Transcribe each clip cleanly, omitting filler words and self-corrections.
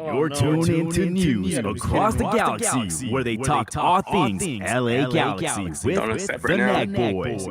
You're tuned into news across the galaxy, where they talk all things LA Galaxy with the Nag Boys.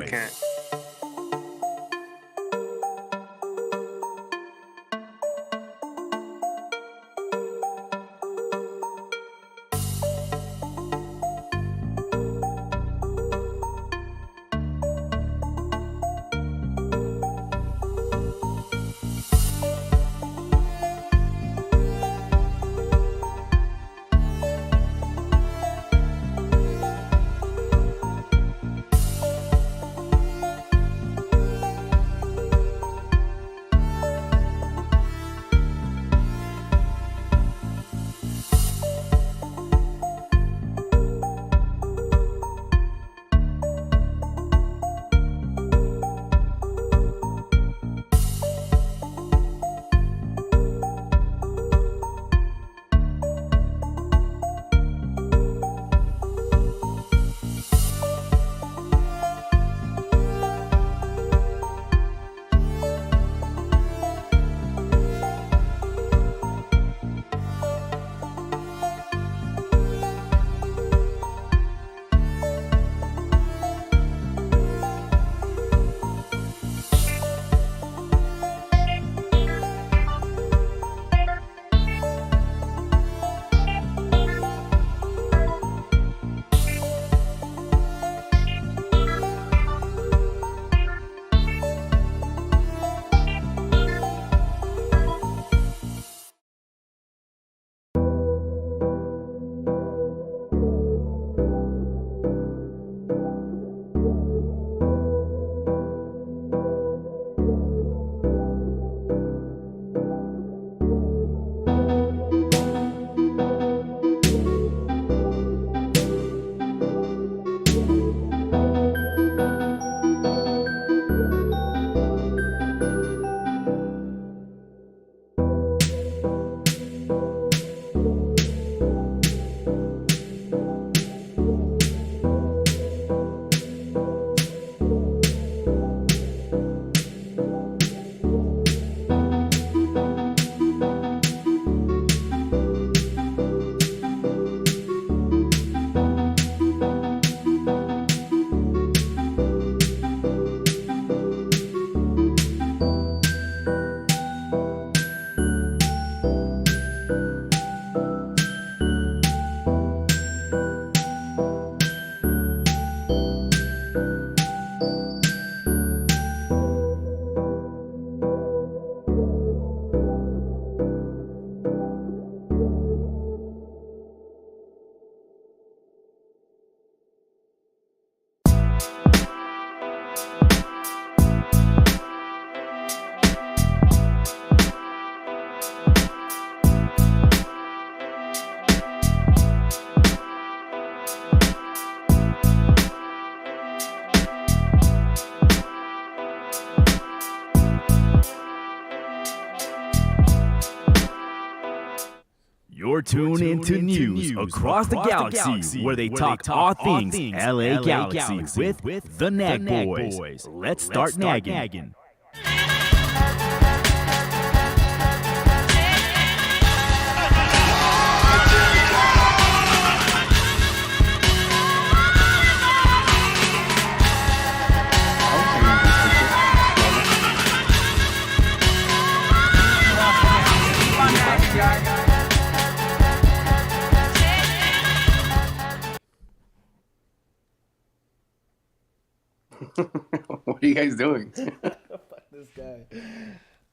You're tuned into news across the galaxy, where they talk all things LA Galaxy with the Nag Boys. Let's start nagging. What are you guys doing? Fuck this guy.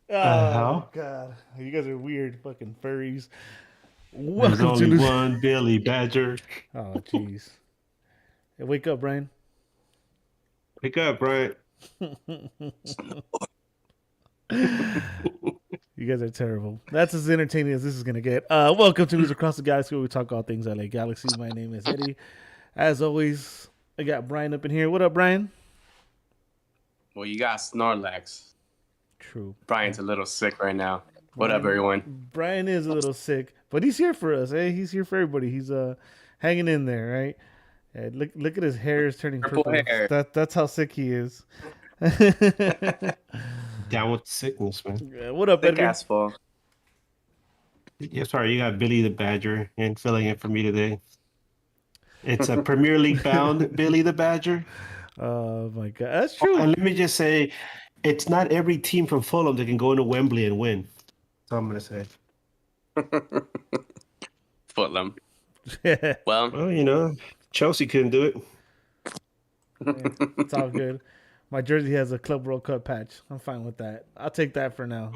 Oh, God. You guys are weird fucking furries. There's only one Billy Badger. Oh, jeez. Hey, wake up, Brian. Wake up, Brian. You guys are terrible. That's as entertaining as this is gonna get. Welcome to News Across the Galaxy, where we talk all things LA Galaxy. My name is Eddie. As always, I got Brian up in here. What up, Brian? Well, you got Snorlax. True. Brian's a little sick right now. What up, everyone? Brian is a little sick, but he's here for us. Eh? He's here for everybody. He's hanging in there, right? And look at his hair is turning purple. Hair. That's how sick he is. Down with the sickness, man. What up, Thick Edgar? ass full. Yeah, sorry, you got Billy the Badger and filling in for me today. It's a Premier League bound Billy the Badger. Oh my god, that's true. And let me just say, it's not every team from Fulham that can go into Wembley and win. That's all I'm gonna say. Fulham. Well, Well, you know, Chelsea couldn't do it. it's all good. My jersey has a Club World Cup patch. I'm fine with that. I'll take that for now.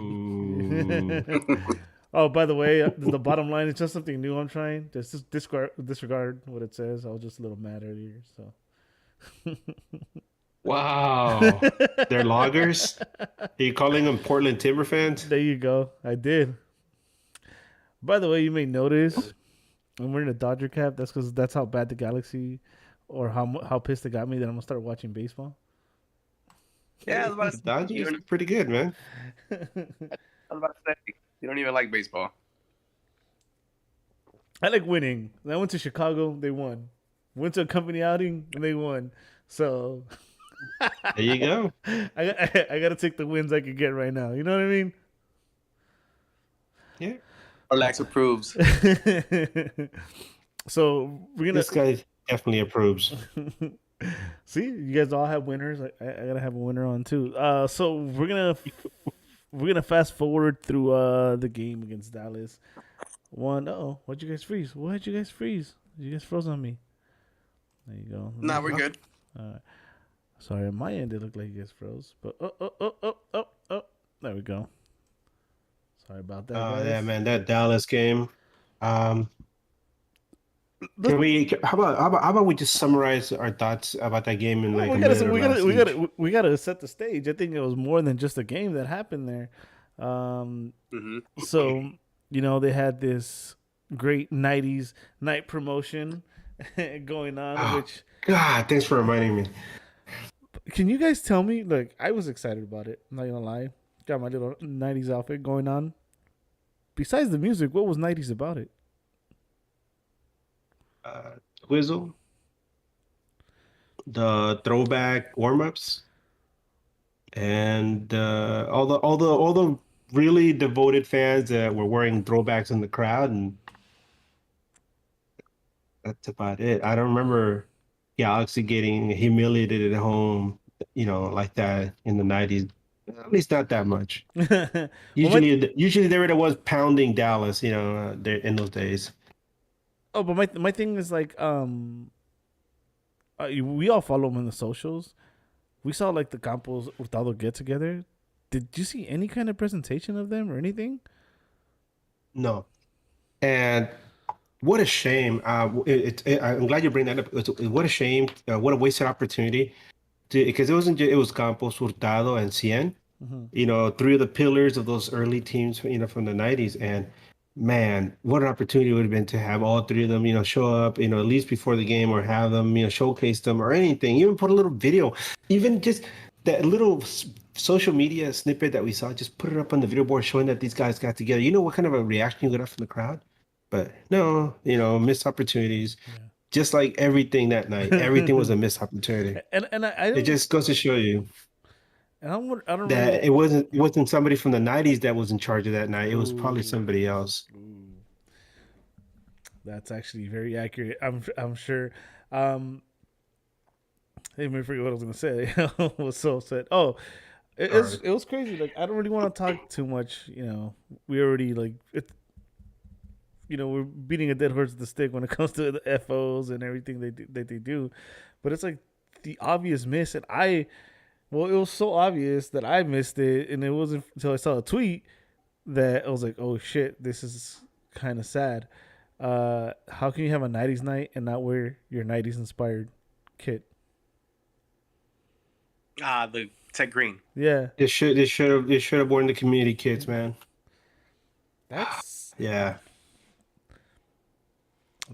Oh, by the way, the bottom line is just something new I'm trying. Just disregard what it says. I was just a little mad earlier, so. Wow. They're loggers? Are you calling them Portland Timber fans? There you go. I did. By the way, you may notice I'm wearing a Dodger cap. That's because that's how bad the Galaxy or how pissed it got me that I'm going to start watching baseball. Yeah, I was about to say, Dodgers are pretty good, man. You don't even like baseball. I like winning. I went to Chicago. They won. Went to a company outing and they won. So there you go. I got to take the wins I could get right now. You know what I mean? Yeah. Relax approves. So we're gonna. This guy definitely approves. See, you guys all have winners. I gotta have a winner on too. So we're gonna fast forward through the game against Dallas. Oh, why'd you guys freeze? Why'd you guys freeze? You guys froze on me. There you go. Nah, we're good. Sorry, on my end it looked like you guys froze, but there we go. Sorry about that. Oh guys. yeah, man, that Dallas game. Can we? How about we just summarize our thoughts about that game in like we gotta set the stage. I think it was more than just a game that happened there. So they had this great '90s night promotion going on. Which God, thanks for reminding me. Can you guys tell me? Like, I was excited about it. I'm not gonna lie. Got my little '90s outfit going on. Besides the music, what was '90s about it? Whistle, the throwback warm-ups, and all the really devoted fans that were wearing throwbacks in the crowd, and that's about it. I don't remember Galaxy getting humiliated at home, like that in the '90s. At least not that much. Usually they were the ones pounding Dallas, there in those days. Oh, but my thing is like, we all follow them in the socials. We saw like the Campos Hurtado get together. Did you see any kind of presentation of them or anything? No, and what a shame. I'm glad you bring that up. What a shame. What a wasted opportunity. Because it was Campos, Hurtado, and Cien. Mm-hmm. Three of the pillars of those early teams, from the '90s, and. Man, what an opportunity it would have been to have all three of them, show up, at least before the game, or have them, showcase them or anything. Even put a little video, even just that little social media snippet that we saw, just put it up on the video board showing that these guys got together. You know what kind of a reaction you got from the crowd? But no, missed opportunities. Yeah. Just like everything that night, everything was a missed opportunity. And it just goes to show you. And I don't that it wasn't somebody from the '90s that was in charge of that night. It was probably somebody else. That's actually very accurate. I'm sure. Let me forget what I was gonna say. I was so upset. Oh, it was crazy. Like, I don't really want to talk too much. We already we're beating a dead horse with the stick when it comes to the FOs and everything they do. But it's like the obvious miss, and well, it was so obvious that I missed it, and it wasn't until I saw a tweet that I was like, oh, shit, this is kind of sad. How can you have a '90s night and not wear your '90s inspired kit. The Tech Green. Yeah, They should have worn the community kits, man. that's Yeah.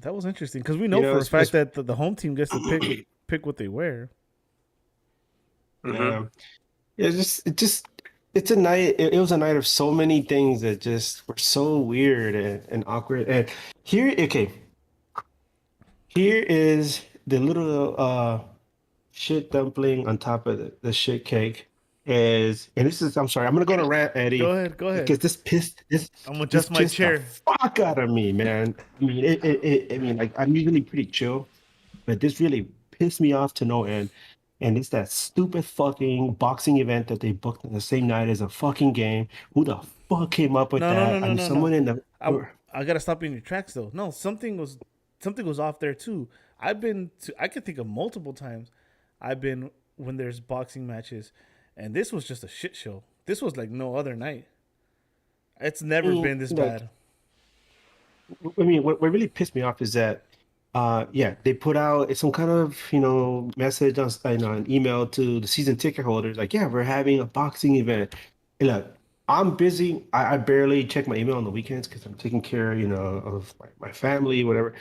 that was interesting because we You know know, for a it's, fact it's that the home team gets to pick what they wear. Mm-hmm. yeah. It's a night. It was a night of so many things that just were so weird and awkward. And okay, here is the little shit dumpling on top of the shit cake is, and this is, I'm sorry, I'm gonna go on a rant, Go Eddie, ahead, go ahead. because I'm gonna this adjust my pissed the chair. fuck out of me, man. I mean, I mean, like, I'm usually pretty chill, but this really pissed me off to no end. And it's that stupid fucking boxing event that they booked on the same night as a fucking game. Who the fuck came up with No, no, no, that? I no, mean, no, no. someone in the I gotta stop you in your tracks though. No, something was off there too. I could think of multiple times I've been when there's boxing matches, and this was just a shit show. This was like no other night. It's never been this like, bad. I mean, what really pissed me off is that, yeah, they put out some kind of, message on, an email to the season ticket holders, like, yeah, we're having a boxing event. And look, I'm busy. I barely check my email on the weekends because I'm taking care, of my family, whatever.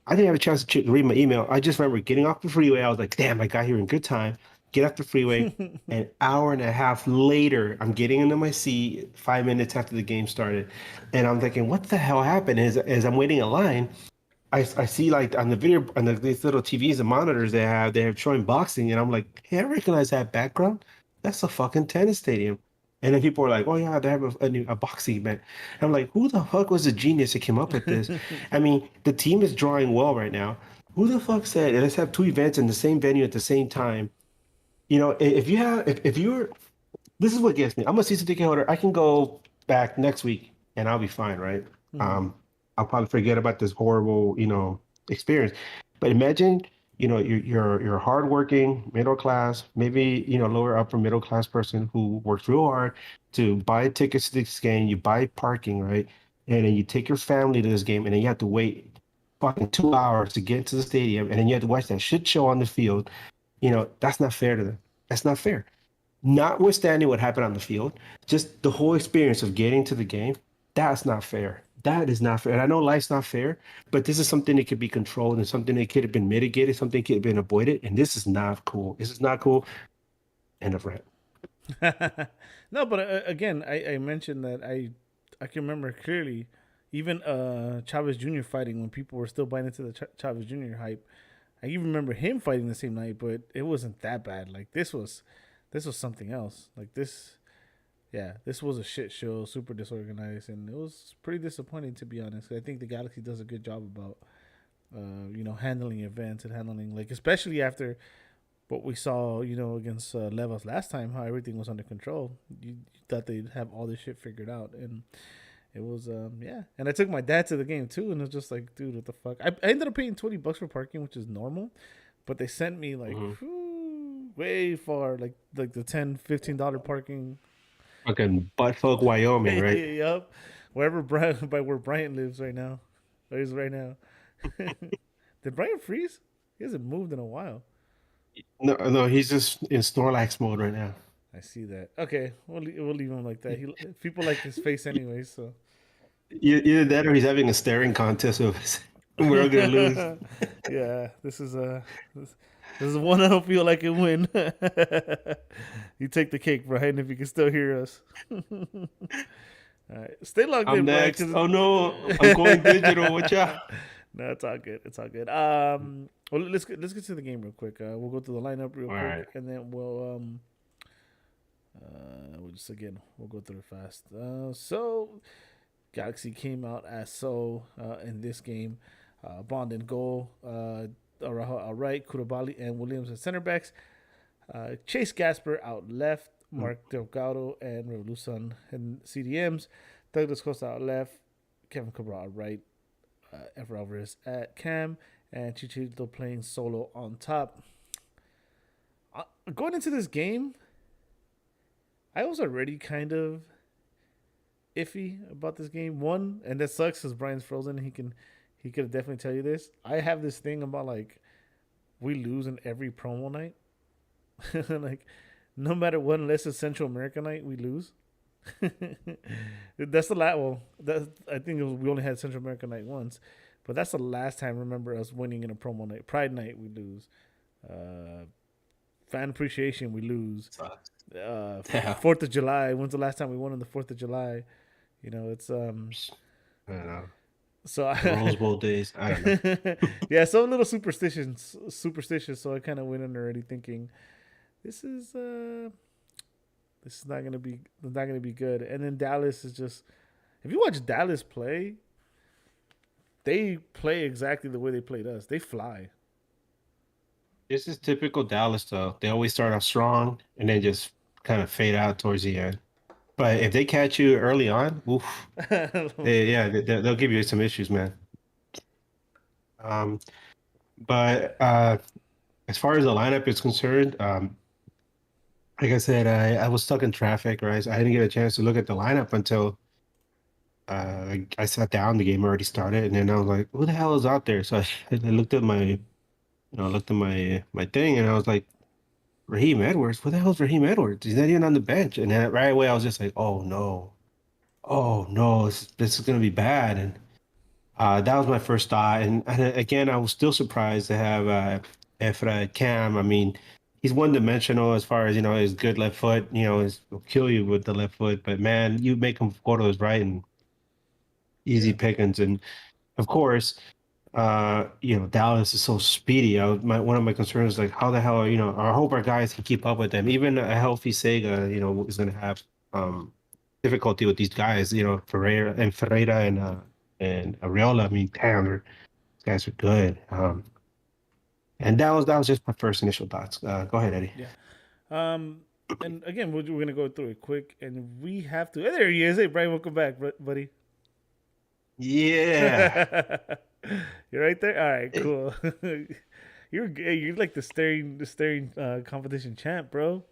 I didn't have a chance to read my email. I just remember getting off the freeway. I was like, damn, I got here in good time. Get off the freeway. An hour and a half later, I'm getting into my seat 5 minutes after the game started. And I'm thinking, what the hell happened? As I'm waiting in line, I see like on the video on these little TVs and monitors they're showing boxing, and I'm like, hey, I recognize that background. That's a fucking tennis stadium. And then people are like, oh yeah, they have a boxing event. And I'm like, who the fuck was the genius that came up with this? I mean, the team is drawing well right now. Who the fuck said let's have two events in the same venue at the same time? If you have if you're this is what gets me. I'm a season ticket holder. I can go back next week and I'll be fine, right? Mhm. Um, I'll probably forget about this horrible, experience. But imagine, you're a hardworking middle class, maybe lower upper middle class person who works real hard to buy tickets to this game. You buy parking, right? And then you take your family to this game, and then you have to wait fucking 2 hours to get to the stadium, and then you have to watch that shit show on the field. That's not fair to them. That's not fair. Notwithstanding what happened on the field, just the whole experience of getting to the game, that's not fair. That is not fair. And I know life's not fair, but this is something that could be controlled and something that could have been mitigated, something could have been avoided. And this is not cool. This is not cool. End of rant. No, but again, I mentioned that I can remember clearly, even Chavez Jr. fighting when people were still buying into the Chavez Jr. hype. I even remember him fighting the same night, but it wasn't that bad. Like this was something else. Like this, yeah, this was a shit show, super disorganized, and it was pretty disappointing to be honest. I think the Galaxy does a good job about, handling events and handling like especially after what we saw, against Levas last time, how everything was under control. You thought they'd have all this shit figured out, and it was, yeah. And I took my dad to the game too, and it was just like, dude, what the fuck? I ended up paying $20 for parking, which is normal, but they sent me like way far, like the $10-15 parking. Fucking buttfuck Wyoming, right? Yup, wherever by where Bryant lives right now, where he's right now. Did Bryant freeze? He hasn't moved in a while. No, no, he's just in Snorlax mode right now. I see that. Okay, we'll leave him like that. People like his face anyway, so. Either that or he's having a staring contest with us. We're all gonna lose. Yeah, this is one I don't feel like it win. You take the cake, Brian, if you can still hear us. All right, stay logged I'm in, Brian. next. Oh no, I'm going digital. Watch out. No, it's all good. It's all good. Well, let's get to the game real quick. We'll go through the lineup real quick, right. and then we'll go through it fast. So Galaxy came out as in this game. Bond in goal, Araujo out right, Koulibaly and Williams at center backs. Chase Gasper out left, Mark Delgado and Revolucion and CDMs. Douglas Costa out left, Kevin Cabral out right, F. Alvarez at cam, and Chicharito playing solo on top. Going into this game, I was already kind of iffy about this game. One, and that sucks because Brian's frozen. He could definitely tell you this. I have this thing about like we lose in every promo night. Like, no matter what, unless it's Central America night, we lose. That's the last. Well, that I think we only had Central America night once, but that's the last time I remember us winning in a promo night. Pride night, we lose. Uh, Fan appreciation, we lose. Yeah. Fourth of July. When's the last time we won on the 4th of July? It's I don't know. so The Rose Bowl days. I don't know. yeah, so a little superstitious. So I kind of went in already thinking this is not gonna be good. And then Dallas is just, if you watch Dallas play, they play exactly the way they played us. They fly. This is typical Dallas, though. They always start off strong and then just kind of fade out towards the end. But if they catch you early on, oof, they'll give you some issues, man. But as far as the lineup is concerned, like I said, I was stuck in traffic, right? So I didn't get a chance to look at the lineup until I sat down. The game already started, and then I was like, "Who the hell is out there?" So I looked at my thing, and I was like, "Raheem Edwards? What the hell's Raheem Edwards? He's not even on the bench." And then right away, I was just like, oh no, this is gonna be bad." And that was my first thought. And again, I was still surprised to have Efra Cam. I mean, he's one-dimensional as far as, his good left foot, he'll kill you with the left foot. But man, you make him go to his right and easy pickings. And of course, Dallas is so speedy. One of my concerns is like, how the hell, I hope our guys can keep up with them. Even a healthy Sega, is going to have difficulty with these guys. Ferreira and Areola. I mean, damn, these guys are good. And that was just my first initial thoughts. Go ahead, Eddie. Yeah. And again, we're gonna go through it quick, and we have to. Hey, there he is. Hey, Brian, welcome back, buddy. Yeah. You're right there. All right, cool. You're like the staring competition champ, bro.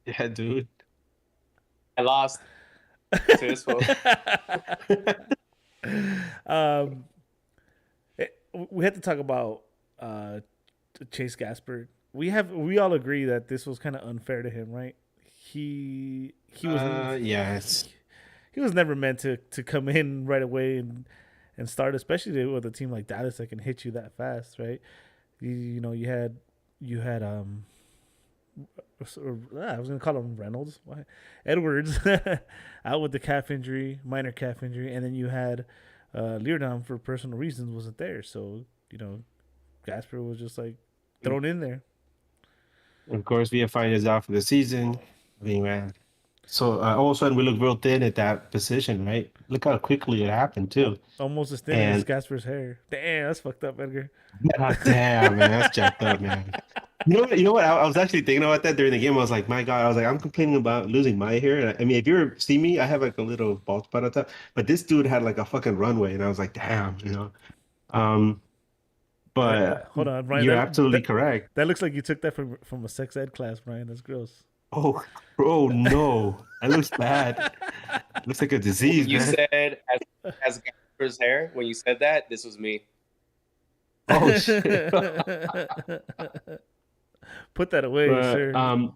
Yeah, dude. I lost to this one. We had to talk about Chase Gasper. We all agree that this was kind of unfair to him, right? He was yes. He was never meant to come in right away and start, especially with a team like Dallas that can hit you that fast, right? You had I was gonna call him Reynolds. Why? Edwards out with the minor calf injury, and then you had Leardom for personal reasons wasn't there, so Gasper was just like thrown in there. Of course, VFI is out for the season. I mean, man. So all of a sudden we look real thin at that position, right? Look how quickly it happened too. Almost as thin as Gasper's hair. Damn, that's fucked up, Edgar. God damn, man, that's jacked up, man. You know what? I was actually thinking about that during the game. I was like, my God, I was like, I'm complaining about losing my hair. I mean, if you ever see me, I have like a little bald spot on top, but this dude had like a fucking runway, and I was like, damn, But hold on, Brian. You're absolutely correct. That looks like you took that from a sex ed class, Brian. That's gross. Oh no, that looks bad. It looks like a disease, You man. said as Gasper's hair. When you said that, this was me. Oh shit. Put that away, sir.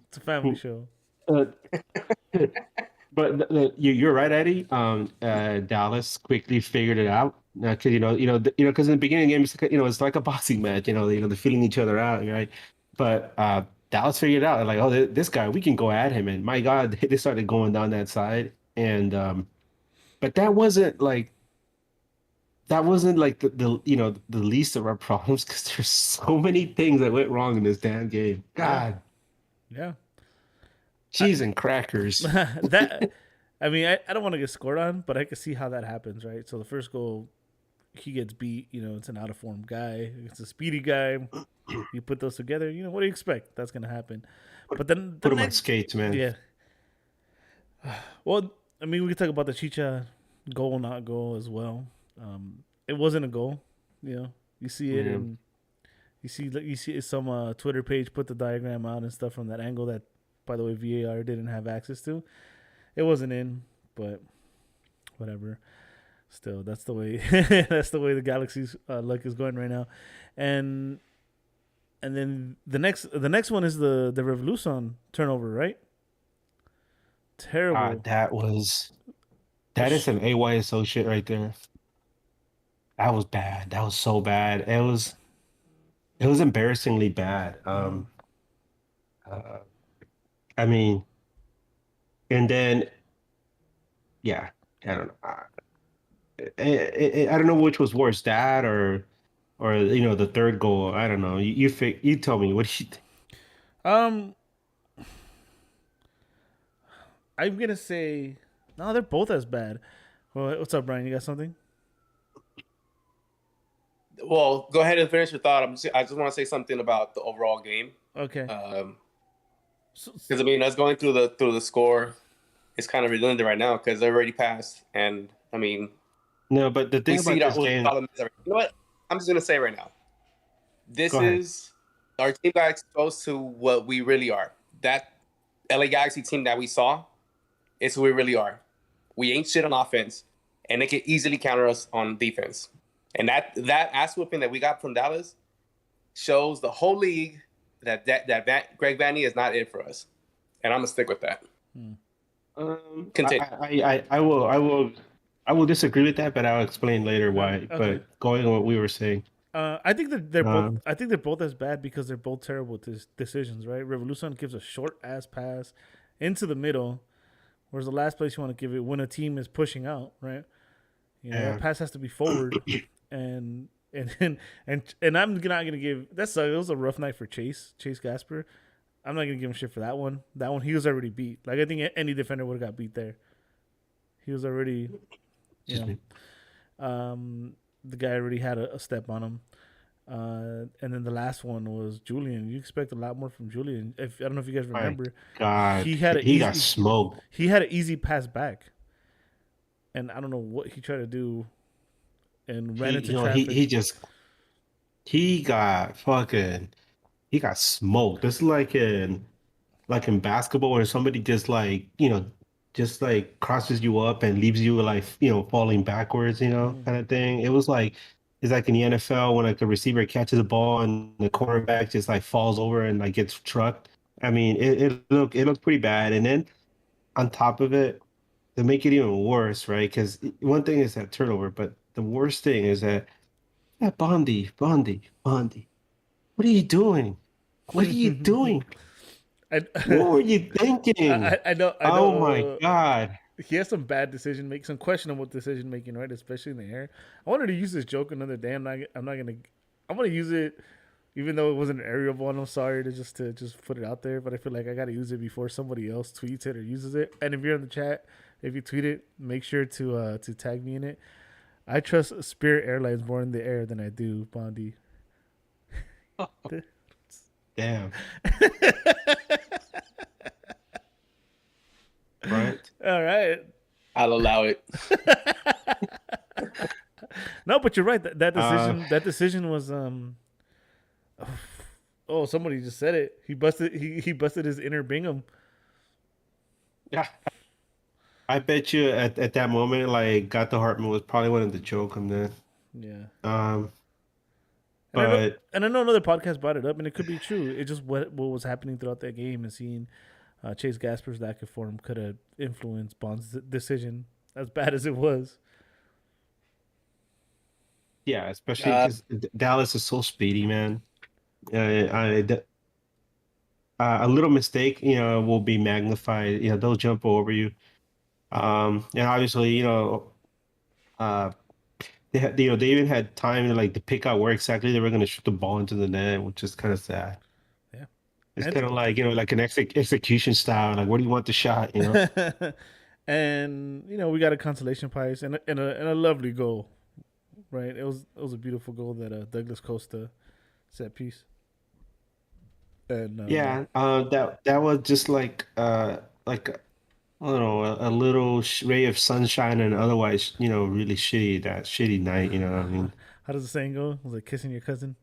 It's a family show. But you're right, Eddie. Dallas quickly figured it out because because in the beginning of the game, it's like a boxing match. They're feeling each other out, right? But Dallas figured it out, like, oh, this guy, we can go at him, and my God, they started going down that side, and but that wasn't like the least of our problems because there's so many things that went wrong in this damn game. God, Yeah. cheese and crackers. That, I mean, I don't want to get scored on, but I can see how that happens, right? So the first goal, he gets beat. It's an out of form guy. It's a speedy guy. You put those together. What do you expect? That's gonna happen. But then Put him on skates, man. Yeah. Well, I mean, we could talk about the Chicha goal, not goal as well. It wasn't a goal. You see it, and you see some Twitter page put the diagram out and stuff from that angle that, by the way, VAR didn't have access to. It wasn't in, but whatever. Still, that's the way the Galaxy's luck is going right now. And And then the next one is the Revolution turnover, right? Terrible. That is an AYSO shit right there. That was bad. That was so bad. It was embarrassingly bad. Uh, I mean, and then yeah, I don't know. I don't know which was worse, that or the third goal. I don't know. You tell me, what do you think? Um, I'm gonna say no. They're both as bad. Well, what's up, Brian? You got something? Well, go ahead and finish your thought. I just want to say something about the overall game. Okay. Because I mean, us going through the score is kind of redundant right now because they're already passed, and I mean, No, but the thing we see about that this what the game, problem is. You know what? I'm just gonna say right now, this go ahead. is our team got exposed to what we really are. That LA Galaxy team that we saw is who we really are. We ain't shit on offense, and they can easily counter us on defense. And that ass whooping that we got from Dallas shows the whole league that Greg Vanny is not it for us. And I'm gonna stick with that. Continue. I will disagree with that, but I'll explain later why. Okay. But going on what we were saying, I think that they're both. I think they're both as bad because they're both terrible decisions. Right? Revolution gives a short ass pass into the middle, whereas the last place you want to give it when a team is pushing out. Right? That pass has to be forward, and I'm not gonna give. It was a rough night for Chase Gasper. I'm not gonna give him shit for that one. That one he was already beat. Like I think any defender would have got beat there. He was already, the guy already had a step on him. And then the last one was Julian. You expect a lot more from Julian. I don't know if you guys remember. God, he got smoked. He had an easy pass back, and I don't know what he tried to do, and ran into traffic. He got smoked. It's like in basketball where somebody just crosses you up and leaves you falling backwards, kind of thing. It's like in the NFL when like a receiver catches a ball and the quarterback just like falls over and like gets trucked. I mean, it looked pretty bad. And then on top of it, to make it even worse, right? Because one thing is that turnover, but the worst thing is that Bondi, what are you doing? What are you doing? What were you thinking? I know. Oh my God. He has some bad some questionable decision making, right? Especially in the air. I wanted to use this joke another day. I'm not gonna. I'm gonna use it, even though it wasn't an aerial one. I'm sorry to just put it out there, but I feel like I gotta use it before somebody else tweets it or uses it. And if you're in the chat, if you tweet it, make sure to tag me in it. I trust Spirit Airlines more in the air than I do Bondi. Damn. Right. All right. I'll allow it. No, but you're right. That decision was oh, somebody just said it. He busted his inner Bingham. Yeah. I bet you at that moment, like Gato Hartman was probably wanting to choke him then. Yeah. But I know another podcast brought it up, and it could be true. It just what was happening throughout that game and seeing Chase Gasper's lack of form could have influenced Bond's decision, as bad as it was. Yeah, especially because Dallas is so speedy, man. A little mistake, will be magnified. They'll jump over you. And obviously, they even had time to pick out where exactly they were going to shoot the ball into the net, which is kind of sad. Yeah, it's kind of like like an execution style. Like, where do you want the shot? And we got a consolation prize and a lovely goal, right? It was a beautiful goal that Douglas Costa set piece. And that was just like I don't know, a little ray of sunshine, and otherwise, really shitty night. You know what I mean? How does the saying go? Was it kissing your cousin?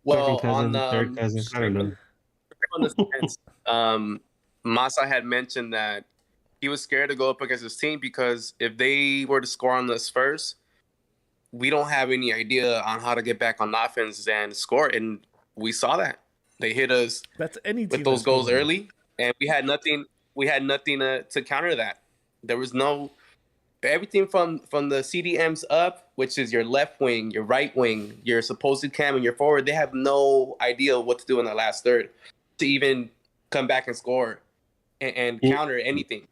Well, second cousin, third cousin. I don't know. On the sense, Massa had mentioned that he was scared to go up against his team because if they were to score on us first, we don't have any idea on how to get back on offense and score. And we saw that. They hit us That's any team with those that goals scores. early, and we had nothing. We had nothing to counter that. There was no everything from the CDMs up, which is your left wing, your right wing, your supposed cam, and your forward. They have no idea what to do in the last third to even come back and score and Yeah. counter anything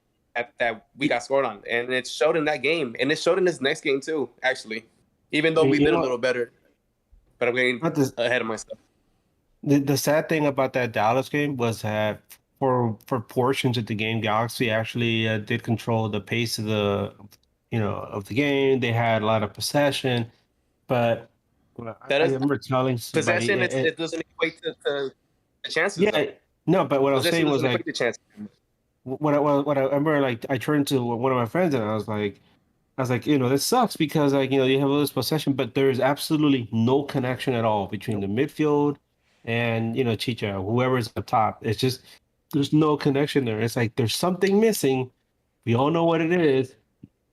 that we got scored on. And it showed in that game, and it showed in this next game too. Actually, even though we You did a know, little better, but I'm getting not this, ahead of myself. the sad thing about that Dallas game was that for portions of the game, Galaxy actually did control the pace of of the game. They had a lot of possession, but That I is remember telling somebody, possession. It doesn't equate to the chances though. yeah, no, but what I was Possession saying was doesn't like equate to chances. what I remember, like I turned to one of my friends and I was like, this sucks because like you have all this possession, but there is absolutely no connection at all between the midfield and Chicha, whoever's up top. It's just there's no connection there. It's like there's something missing. We all know what it is.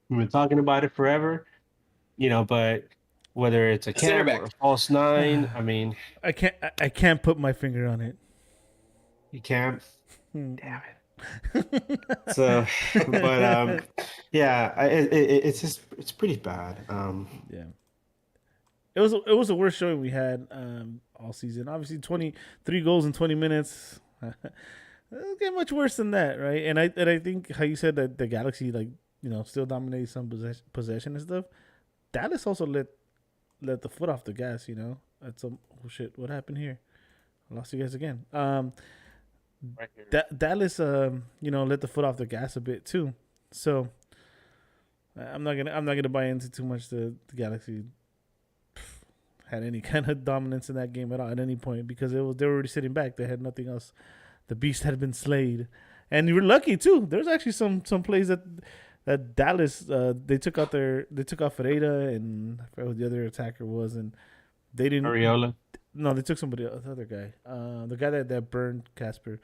We've been talking about it forever, but whether it's a Center cam or a back. false nine, I mean, I can't put my finger on it. you can't. Hmm. Damn it. So, but yeah, it's pretty bad. Yeah. It was the worst showing we had all season. Obviously, 23 goals in 20 minutes. It'll get much worse than that, right? And I think how you said that the Galaxy still dominates some possession and stuff. Dallas also let the foot off the gas. At some shit. What happened here? I lost you guys again. Right here. Dallas let the foot off the gas a bit too. So I'm not gonna buy into too much the Galaxy had any kind of dominance in that game at all at any point because they were already sitting back. They had nothing else. The beast had been slayed, and you were lucky too. There's actually some plays that Dallas they took out Ferreira and I forgot who the other attacker was, and they didn't. Ariola. No, they took somebody else, the other guy, the guy that burned Gasper.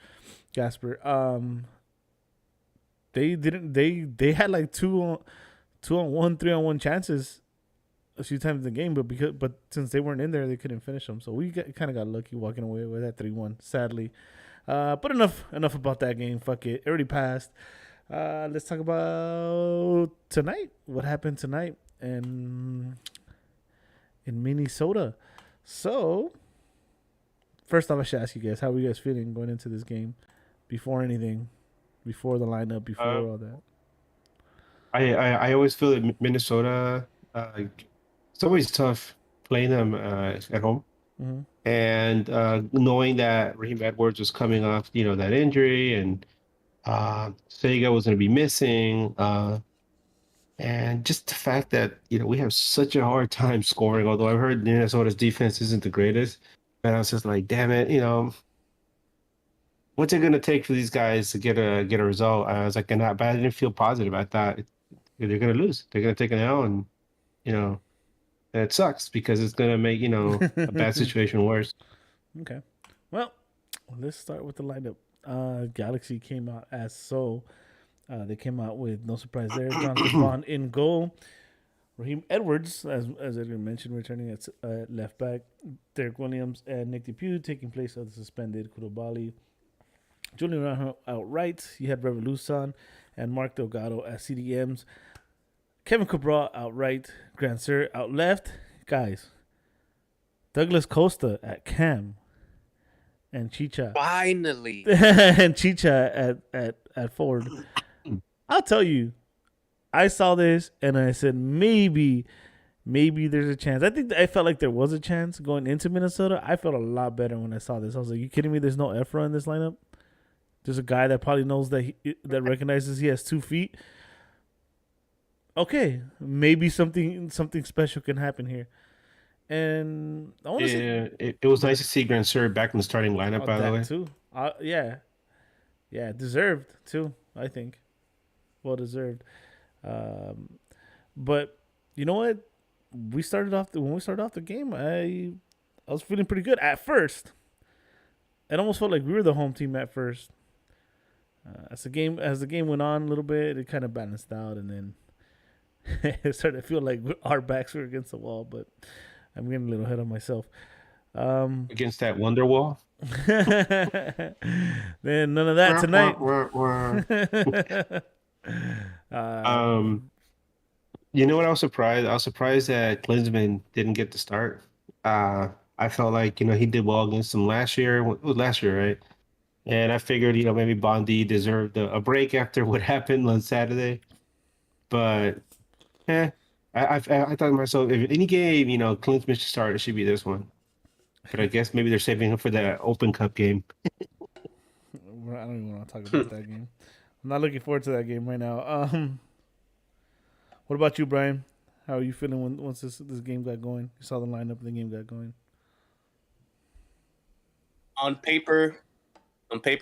They didn't. They had like 2-on-1, 3-on-1 chances a few times in the game, but since they weren't in there, they couldn't finish them. So we kind of got lucky walking away with that 3-1. Sadly, but enough about that game. Fuck it, already passed. Let's talk about tonight. What happened tonight in Minnesota? So, first off, I should ask you guys, how are you guys feeling going into this game? Before anything, before the lineup, before all that. I always feel that Minnesota, it's always tough playing them at home. Mm-hmm. And knowing that Raheem Edwards was coming off, that injury, and Sega was going to be missing, and just the fact that we have such a hard time scoring. Although I've heard Minnesota's defense isn't the greatest, but I was just like, damn it, what's it going to take for these guys to get a result? I was like, but I didn't feel positive. I thought they're going to lose. They're going to take an L, and and it sucks because it's going to make a bad situation worse. Okay. Well, let's start with the lineup. Galaxy came out as so. They came out with no surprise there. Jonathan Bond in goal. Raheem Edwards, as Edgar mentioned, returning at left back. Derek Williams and Nick DePuy taking place of the suspended Koulibaly. Julian Araujo out right. You had Revolution and Mark Delgado as CDMs. Kevin Cabral out right. Grand Sir out left. Guys, Douglas Costa at cam. And Chicha. Finally. And Chicha at forward. I'll tell you, I saw this and I said maybe there's a chance. I felt like there was a chance going into Minnesota. I felt a lot better when I saw this. I was like, you kidding me? There's no Efra in this lineup. There's a guy that probably knows that recognizes he has 2 feet. Okay, maybe something special can happen here. And I want to say, it was nice to see Grand Sir back in the starting lineup. By the way, too. Yeah, deserved too. I think, well deserved. But you know what? When we started off the game, I was feeling pretty good at first. It almost felt like we were the home team at first. As the game went on a little bit, it kind of balanced out, and then It started to feel like our backs were against the wall, but I'm getting a little ahead of myself. Against that Wonder Wall. Then none of that tonight. You know what I was surprised? I was surprised that Klinsman didn't get the start. I felt like, he did well against them last year. It was last year, right? And I figured, maybe Bondi deserved a break after what happened on Saturday. But, I thought to myself, if any game, Klinsman should start, it should be this one. But I guess maybe they're saving him for that Open Cup game. I don't even want to talk about that game. I'm not looking forward to that game right now. What about you, Brian? How are you feeling once this game got going? You saw the lineup and the game got going. On paper,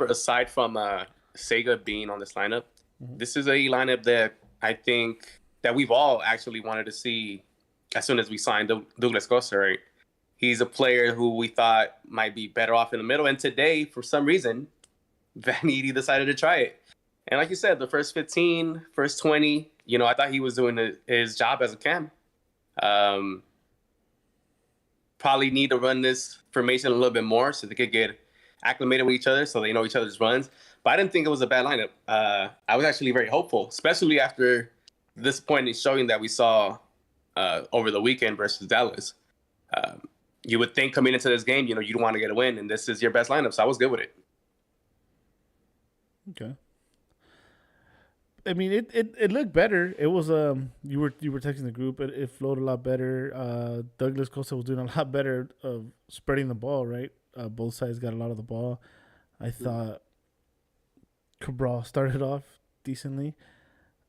aside from Sega being on this lineup, this is a lineup that I think that we've all actually wanted to see as soon as we signed Douglas Costa, right? He's a player who we thought might be better off in the middle. And today, for some reason, Vanity decided to try it. And like you said, the first 15, first 20, I thought he was doing his job as a cam. Probably need to run this formation a little bit more so they could get acclimated with each other so they know each other's runs. But I didn't think it was a bad lineup. I was actually very hopeful, especially after the disappointing showing that we saw over the weekend versus Dallas. You would think coming into this game, you'd want to get a win, and this is your best lineup, so I was good with it. Okay. I mean, it looked better. It was you were texting the group. It flowed a lot better. Douglas Costa was doing a lot better of spreading the ball. Right, both sides got a lot of the ball. I thought Cabral started off decently.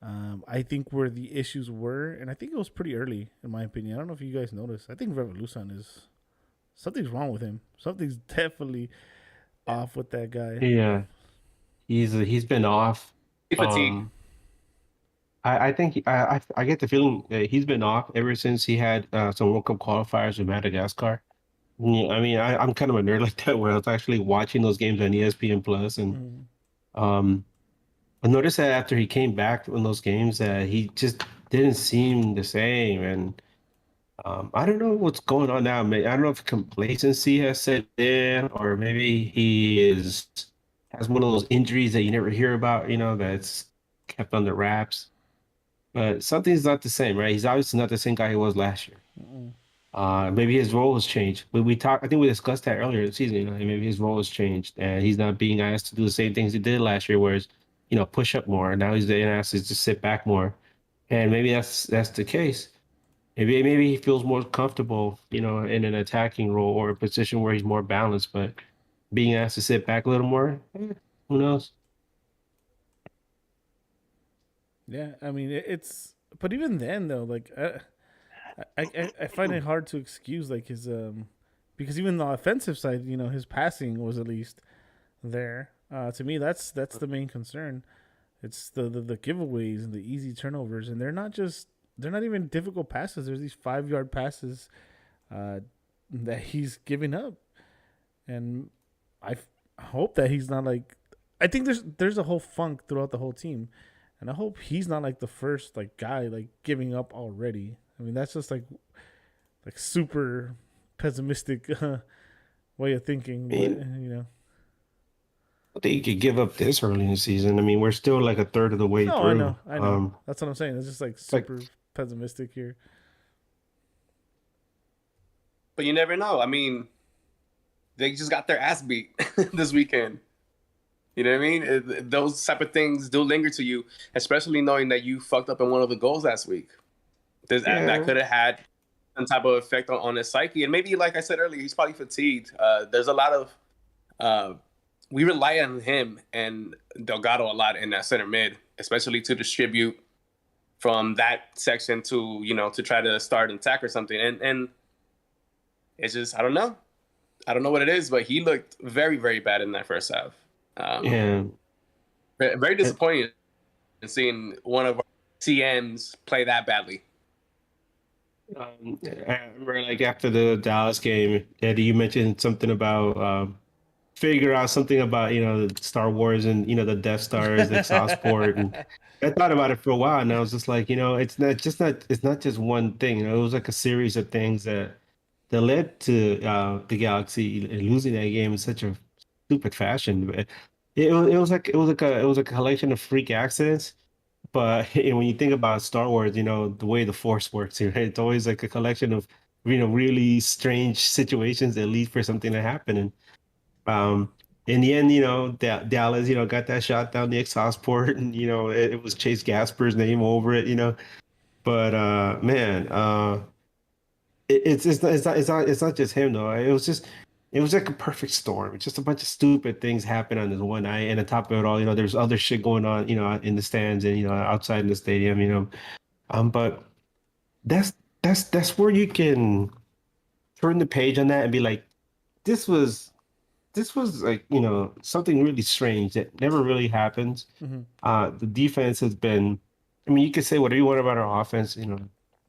I think where the issues were, and I think it was pretty early, in my opinion. I don't know if you guys noticed. I think Revolution is something's wrong with him. Something's definitely off with that guy. Yeah, he's been off. Fatigue. I think I get the feeling that he's been off ever since he had some World Cup qualifiers with Madagascar. Yeah, I mean, I'm kind of a nerd like that, where I was actually watching those games on ESPN Plus, and I noticed that after he came back from those games, that he just didn't seem the same, and I don't know what's going on now. I don't know if complacency has set in, or maybe has one of those injuries that you never hear about, that's kept under wraps. But something's not the same, right? He's obviously not the same guy he was last year. Maybe his role has changed. I think we discussed that earlier in the season. Maybe his role has changed, and he's not being asked to do the same things he did last year, whereas push up more. Now he's being asked to just sit back more, and maybe that's the case. Maybe he feels more comfortable, in an attacking role or a position where he's more balanced. But being asked to sit back a little more, who knows? Yeah, I mean it's, but even then though, like I find it hard to excuse like his because even the offensive side, his passing was at least there. To me, that's the main concern. It's the giveaways and the easy turnovers, and they're not even difficult passes. There's these 5-yard passes that he's giving up, and I hope that he's not like. I think there's a whole funk throughout the whole team. And I hope he's not like the first guy giving up already. I mean, that's just like super pessimistic way of thinking. But, I think you could give up this early in the season. I mean, we're still like a third of the way through. I know. That's what I'm saying. It's just super pessimistic here. But you never know. I mean, they just got their ass beat this weekend. You know what I mean? Those type of things do linger to you, especially knowing that you fucked up in one of the goals last week. That could have had some type of effect on his psyche. And maybe, like I said earlier, he's probably fatigued. There's a lot of we rely on him and Delgado a lot in that center mid, especially to distribute from that section to, to try to start an attack or something. And it's just, I don't know what it is, but he looked very, very bad in that first half. Very disappointed in seeing one of our CMs play that badly. I remember after the Dallas game, Eddie, you mentioned something about figure out something about Star Wars and the Death Stars, the exhaust port, and I thought about it for a while, and I was just like, it's not just one thing. It was like a series of things that led to the Galaxy losing that game in such a stupid fashion. But it was like a collection of freak accidents. But when you think about Star Wars, the way the Force works here, right? It's always like a collection of really strange situations that lead for something to happen. And in the end, Dallas, got that shot down the exhaust port, and it was Chase Gasper's name over it. But man, it's not just him though. It was like a perfect storm. It's just a bunch of stupid things happen on this one night, and on top of it all, there's other shit going on, in the stands and outside in the stadium, but that's that's where you can turn the page on that and be like, this was like something really strange that never really happens. Mm-hmm. The defense has been, I mean, you could say whatever you want about our offense,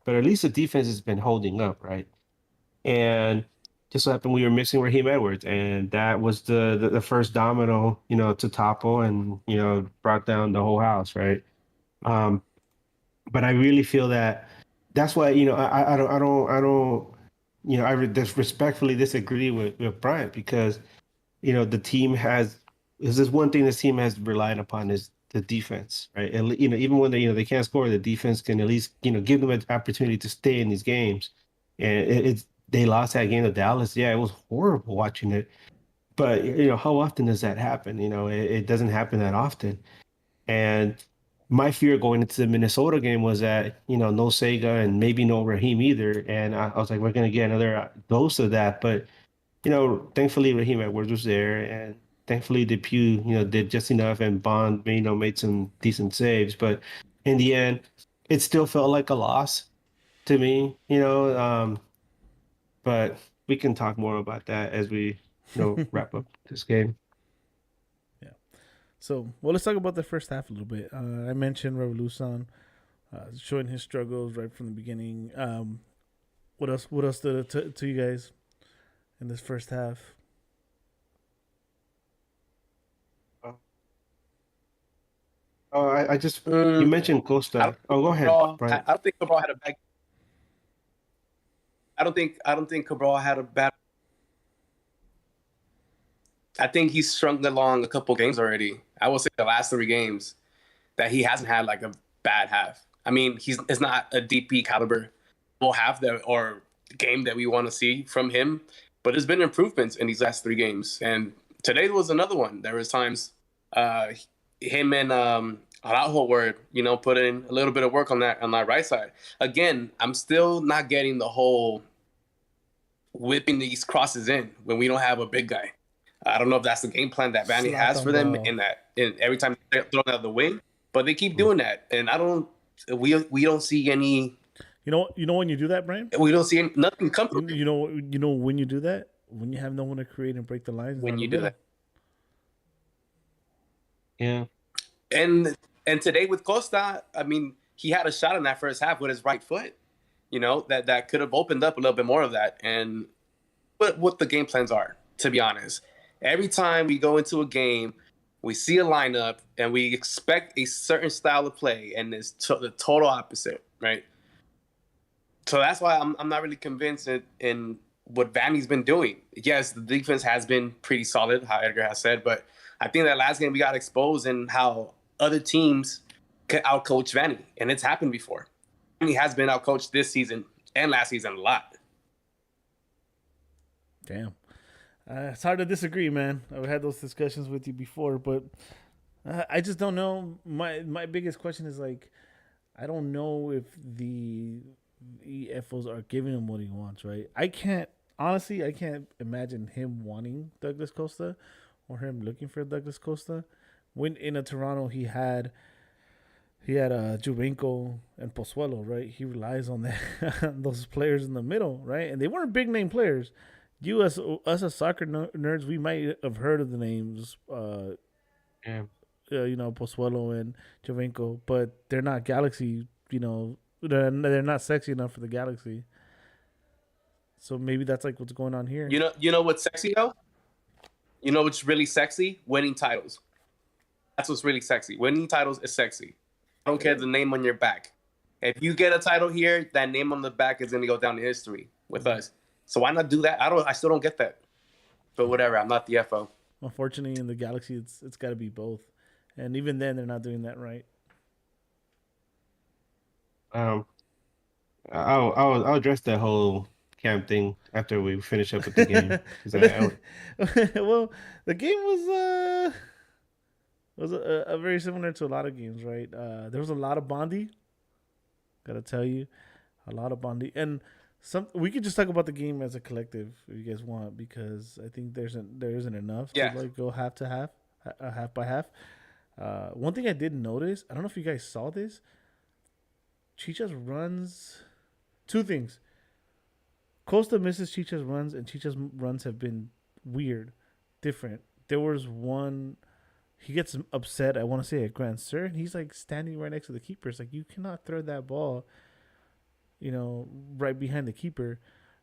but at least the defense has been holding up, right? And just so happened we were missing Raheem Edwards, and that was the first domino, to topple and brought down the whole house, right? Um, but I really feel that that's why I don't just respectfully disagree with Bryant, because the team has is this one thing this team has relied upon is the defense, right? And even when they can't score, the defense can at least give them an opportunity to stay in these games. And it's they lost that game to Dallas. Yeah, it was horrible watching it. But how often does that happen? It doesn't happen that often. And my fear going into the Minnesota game was that no Sega and maybe no Raheem either. And I was like, we're gonna get another dose of that. But thankfully Raheem Edwards was there, and thankfully Depew, did just enough, and Bond, made some decent saves. But in the end, it still felt like a loss to me, but we can talk more about that as we, wrap up this game. Yeah. So, well, let's talk about the first half a little bit. I mentioned Revolution showing his struggles right from the beginning. What else? What else did it to you guys in this first half? Oh, I just you mentioned I Costa. Oh, go ahead, Cabral, Brian. I don't think Cabral had a bad. I don't think Cabral had a bad. I think he's strung along a couple games already. I will say the last 3 games that he hasn't had like a bad half. I mean, it's not a DP caliber. We'll have the or game that we want to see from him, but there's been improvements in these last 3 games, and today was another one. There was times uh, him and Araujo were put in a little bit of work on that right side. Again, I'm still not getting the whole whipping these crosses in when we don't have a big guy. I don't know if that's the game plan that Vanny has for them in every time they're thrown out of the wing, but they keep doing that, and we don't see any. You know when you do that, Brian. We don't see nothing come from You know when you do that, when you have no one to create and break the lines. when you do that. Yeah. And today with Costa, I mean, he had a shot in that first half with his right foot. That could have opened up a little bit more of that. And but what the game plans are, to be honest. Every time we go into a game, we see a lineup and we expect a certain style of play, and it's the total opposite, right? So that's why I'm not really convinced in what Vanny's been doing. Yes, the defense has been pretty solid, how Edgar has said, but I think that last game we got exposed in how other teams can outcoach Vanny, and it's happened before. Vanny has been outcoached this season and last season a lot. Damn. It's hard to disagree, man. I've had those discussions with you before, but I just don't know. My biggest question is like, I don't know if the EFOs are giving him what he wants, right? I can't imagine him wanting Douglas Costa or him looking for Douglas Costa. When in a Toronto, he had Juvenco and Pozuelo, right? He relies on that those players in the middle, right? And they weren't big name players. Us as soccer nerds, we might have heard of the names, Yeah. Pozuelo and Jovenko, but they're not Galaxy. They're not sexy enough for the Galaxy. So maybe that's like what's going on here. You know what's sexy though? You know what's really sexy? Winning titles. That's what's really sexy. Winning titles is sexy. I don't care the name on your back. If you get a title here, that name on the back is gonna go down in history with us. So why not do that? I still don't get that. But whatever, I'm not the FO. Unfortunately, in the Galaxy, it's got to be both, and even then, they're not doing that right. Um, I'll address that whole camp thing after we finish up with the game. 'Cause Well, the game was a very similar to a lot of games, right? There was a lot of Bondi. Gotta tell you, a lot of Bondi, and we could just talk about the game as a collective if you guys want, because I think there isn't enough to like go half to half, half by half. One thing I did notice, I don't know if you guys saw this. Chicha's runs, two things. Costa misses Chicha's runs, and Chicha's runs have been weird, different. There was one, he gets upset, I want to say at Grand Sur, and he's like standing right next to the keeper. It's like, you cannot throw that ball, right behind the keeper.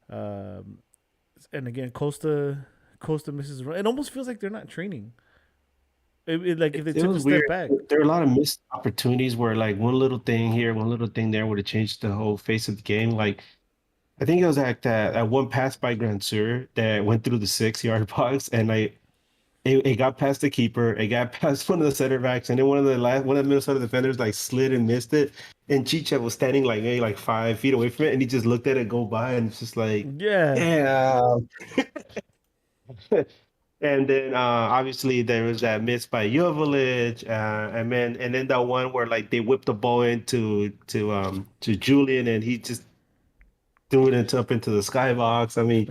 And again, Costa misses run. It almost feels like they're not training. Like if they took a step weird. back. There are a lot of missed opportunities where like one little thing here, one little thing there would have changed the whole face of the game. Like I think it was like that one pass by Grand Sur that went through the 6-yard box, and it got past the keeper, it got past one of the center backs, and then one of the Minnesota defenders like slid and missed it, and Chicha was standing like maybe like 5 feet away from it, and he just looked at it go by, and it's just like, Yeah. And then obviously there was that miss by Joveljic, and then that one where like they whipped the ball into to Julian, and he just threw it up into the skybox. I mean,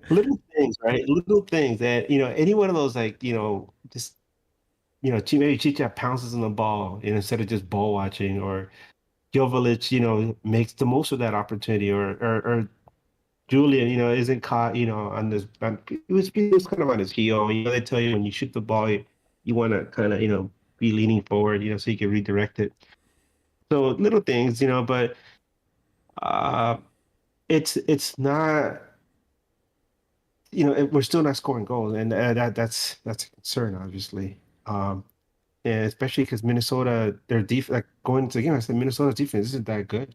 little things, right? Little things that any one of those, like just maybe Chicha pounces on the ball, instead of just ball watching, or Joveljic, makes the most of that opportunity, or Julian, isn't caught, on this. He was kind of on his heel. They tell you when you shoot the ball, you want to kind of, be leaning forward, so you can redirect it. So little things, but it's not, we're still not scoring goals, and that's a concern, obviously. And especially because Minnesota, their defense, like going into the game, I said Minnesota's defense isn't that good.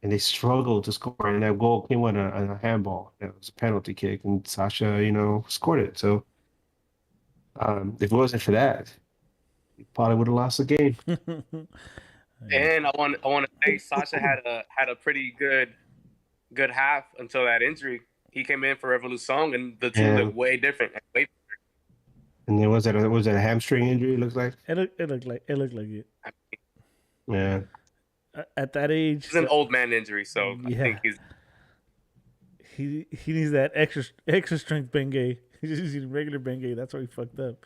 And they struggled to score. And that goal came on a handball. It was a penalty kick, and Sasha, scored it. So if it wasn't for that, we probably would have lost the game. And I want to say Sasha had a pretty good half until that injury. He came in for Revolution, and the team looked way different. And then was it a hamstring injury? It looks like it looked like it. Yeah. At that age, it's an old man injury, so I think he needs that extra strength Bengay. He's just using regular Bengay. That's why he fucked up.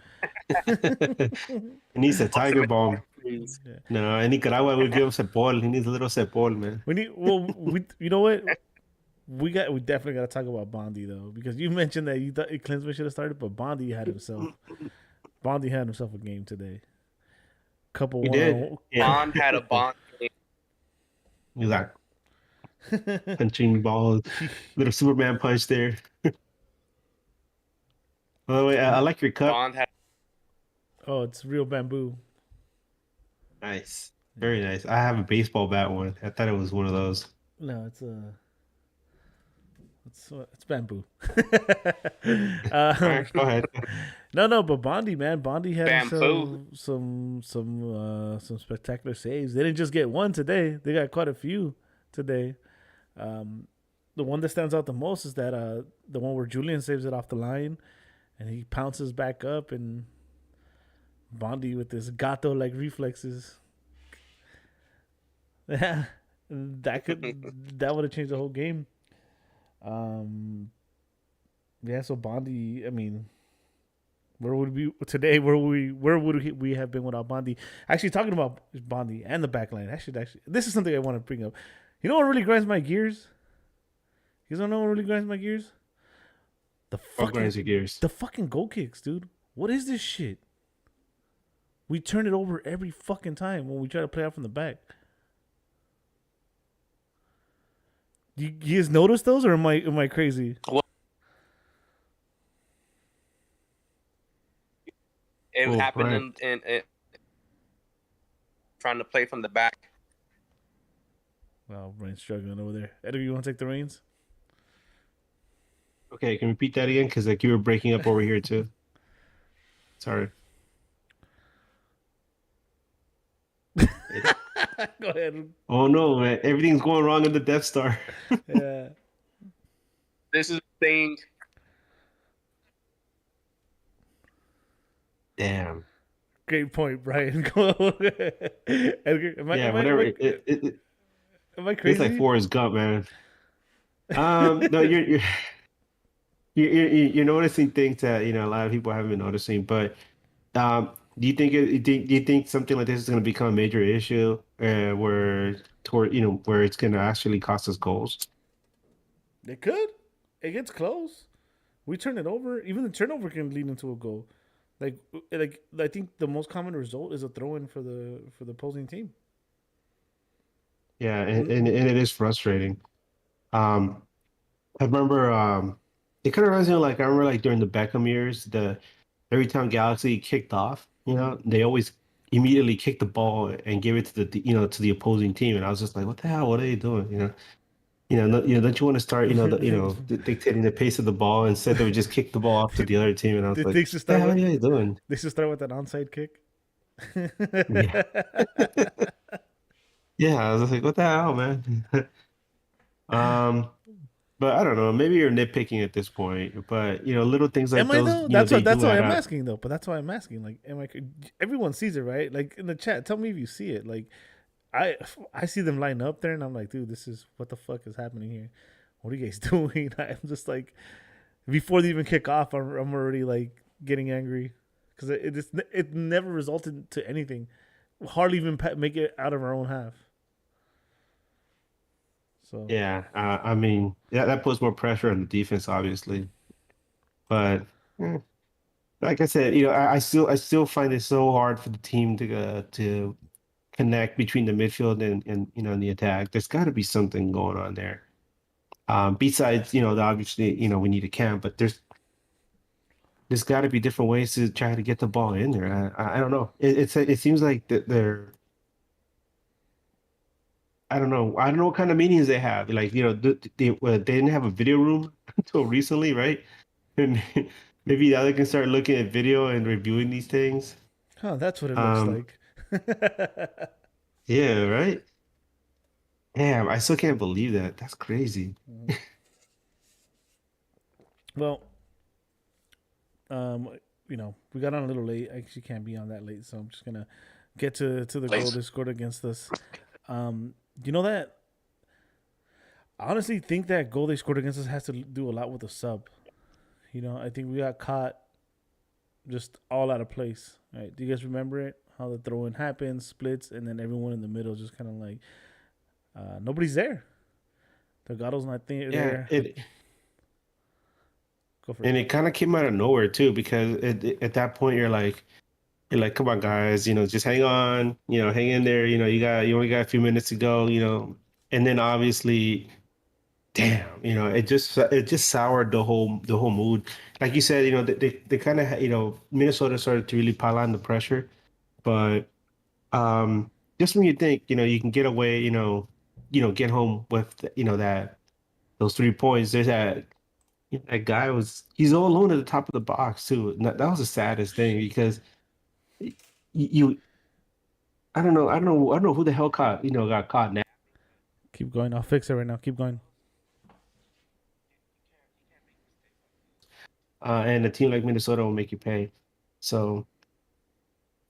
He needs a tiger bomb. Yeah. No, in Nicaragua we give him Sepol. He needs a little Sepol, man. You know what? We definitely got to talk about Bondi though, because you mentioned that you thought Klinsmann should have started, but Bondi had himself a game today. He did. Bond had a Bond game. He's like punching balls, little Superman punch there. By the way, I like your cup. Oh, it's real bamboo. Nice, very nice. I have a baseball bat one. I thought it was one of those. No, it's bamboo. All right, go ahead. No, but Bondi had some spectacular saves. They didn't just get one today; they got quite a few today. The one that stands out the most is that the one where Julian saves it off the line, and he pounces back up, and Bondi with this gato-like reflexes. Yeah, that would have changed the whole game. Yeah, so Bondi, I mean, where would we today? Where would we have been without Bondi? Actually, talking about Bondi and the backline, actually, this is something I want to bring up. You know what really grinds my gears? You don't know what really grinds my gears? What grinds your gears? The fucking goal kicks, dude. What is this shit? We turn it over every fucking time when we try to play out from the back. You guys notice those, or am I crazy? It Oh, happened right. in trying to play from the back. Well, Brian's struggling over there. Edgar, you want to take the reins? Okay, can you repeat that again? Because like you were breaking up over here too. Sorry. Go ahead. Oh no, man! Everything's going wrong in the Death Star. Yeah. This is the thing. Damn. Great point, Brian. Go Edgar, Yeah, whatever. am I It's like crazy? Forrest Gump, man. No, you're noticing things that a lot of people haven't been noticing. But do you think do you think something like this is going to become a major issue, where where it's going to actually cost us goals? It could. It gets close. We turn it over. Even the turnover can lead into a goal. Like I think the most common result is a throw in for the opposing team. Yeah, and it is frustrating. Um, I remember it kind of reminds me of like I remember like during the Beckham years, the every time Galaxy kicked off, they always immediately kick the ball and give it to to the opposing team, and I was just like, what the hell? What are they doing? Don't you want to start, dictating the pace of the ball instead they would just kick the ball off to the other team, and I was like, They should what the start hell are with you guys doing? they should start with an onside kick. Yeah, yeah, I was just like, what the hell, man? Um, but I don't know, maybe you're nitpicking at this point, but little things like Am I those, though? they That's do why add I'm up. asking though. But that's why I'm asking. Like, am I? Everyone sees it, right? Like in the chat, tell me if you see it. Like, I I see them line up there, and I'm like, dude, this is what the fuck is happening here? What are you guys doing? I'm just like, before they even kick off, I'm already like getting angry because it never resulted to anything. Hardly even make it out of our own half. So Yeah, I mean, that puts more pressure on the defense, obviously. But like I said, I still find it so hard for the team to connect between the midfield and the attack. There's got to be something going on there. Besides, obviously, we need a camp, but there's got to be different ways to try to get the ball in there. I don't know. It seems like that they're I don't know what kind of meetings they have. Like, they didn't have a video room until recently, right? And maybe now they can start looking at video and reviewing these things. huh, that's what it looks Um, like. yeah, right. Damn, I still can't believe that. That's crazy. Well, um, we got on a little late. I actually can't be on that late, so I'm just gonna get to the goal Please. they scored against us. You know that I honestly think that goal they scored against us has to do a lot with the sub. I think we got caught just all out of place. Right? Do you guys remember it? How the throw in happens, splits, and then everyone in the middle just kind of like nobody's there. Delgado's not Yeah, there. Go for it. and it kind of came out of nowhere too, because at that point you're like, come on, guys, just hang on, hang in there, you only got a few minutes to go, and then obviously, damn, it just soured the whole mood. Like you said, they kind of, Minnesota started to really pile on the pressure, but just when you think, you can get away, get home with, that those 3 points, there's that guy he's all alone at the top of the box too. And that was the saddest thing because you I don't know who the hell got caught now. Keep going. I'll fix it right now. Keep going. And a team like Minnesota will make you pay. So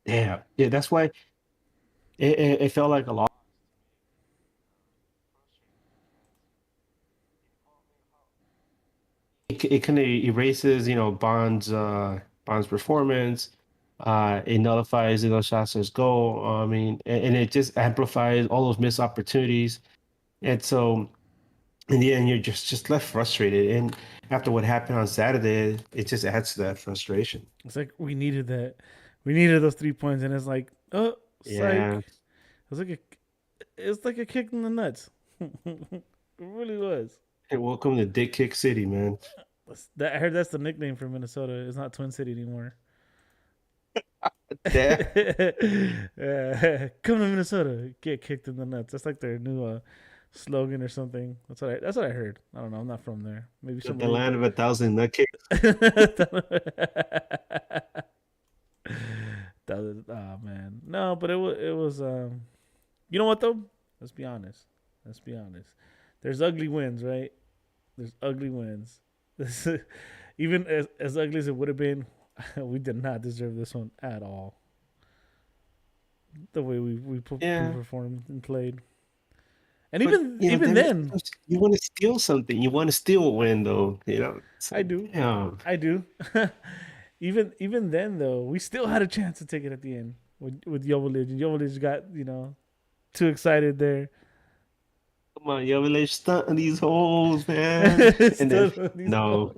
yeah, that's why it felt like a lot. It kind of erases, Bond's performance. It nullifies, Shasner's goal. I mean, and it just amplifies all those missed opportunities. And so in the end, you're just left frustrated. And after what happened on Saturday, it just adds to that frustration. It's like we needed that. We needed those 3 points, and it's like, oh, psych. Yeah. It's like a kick in the nuts. It really was. And welcome to Dick Kick City, man. I heard that's the nickname for Minnesota. It's not Twin City anymore. Yeah. Come to Minnesota, get kicked in the nuts. That's like their new slogan or something. That's what I heard. I don't know. I'm not from there. Maybe The somebody. land of 1,000 nutcase. Oh man, no, but it was. You know what though? Let's be honest. Let's be honest. There's ugly wins, right? There's ugly wins. Even as ugly as it would have been, we did not deserve this one at all. The way we Yeah. performed and played, and But, even then, you want to steal something. You want to steal a win, though. I do. Yeah. I do. Even then though, we still had a chance to take it at the end with Joveljic. And Joveljic got too excited there. Come on, Joveljic, stunting these holes, man. And then, no.